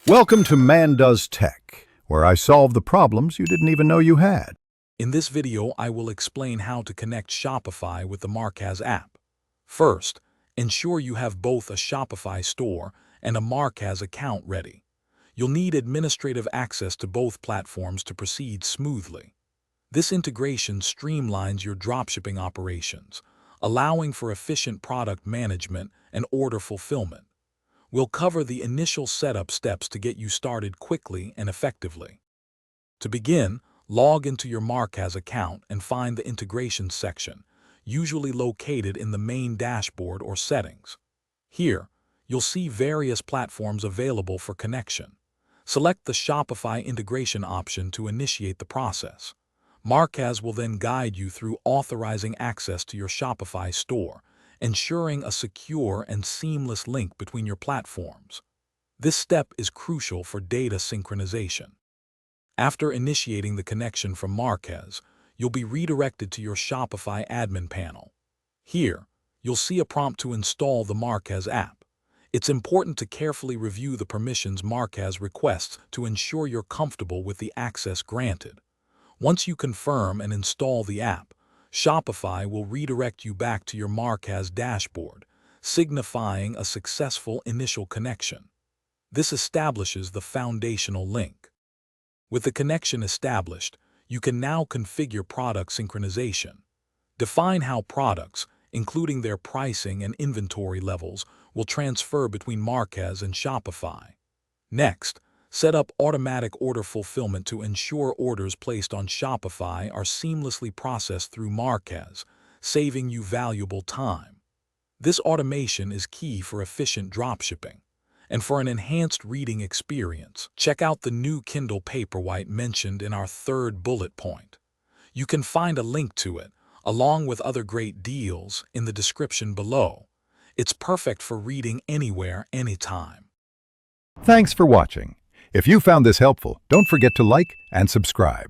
Welcome to Man Does Tech, where I solve the problems you didn't even know you had. In this video, I will explain how to connect Shopify with the Markaz app. First, ensure you have both a Shopify store and a Markaz account ready. You'll need administrative access to both platforms to proceed smoothly. This integration streamlines your dropshipping operations, allowing for efficient product management and order fulfillment. We'll cover the initial setup steps to get you started quickly and effectively. To begin, log into your Markaz account and find the Integrations section, usually located in the main dashboard or settings. Here, you'll see various platforms available for connection. Select the Shopify integration option to initiate the process. Markaz will then guide you through authorizing access to your Shopify store, ensuring a secure and seamless link between your platforms. This step is crucial for data synchronization. After initiating the connection from Markaz, you'll be redirected to your Shopify admin panel. Here, you'll see a prompt to install the Markaz app. It's important to carefully review the permissions Markaz requests to ensure you're comfortable with the access granted. Once you confirm and install the app, Shopify will redirect you back to your Markaz dashboard, signifying a successful initial connection. This establishes the foundational link. With the connection established, you can now configure product synchronization. Define how products, including their pricing and inventory levels, will transfer between Markaz and Shopify. Next, set up automatic order fulfillment to ensure orders placed on Shopify are seamlessly processed through Markaz, saving you valuable time. This automation is key for efficient dropshipping. And for an enhanced reading experience, check out the new Kindle Paperwhite mentioned in our third bullet point. You can find a link to it, along with other great deals, in the description below. It's perfect for reading anywhere, anytime. Thanks for watching. If you found this helpful, don't forget to like and subscribe.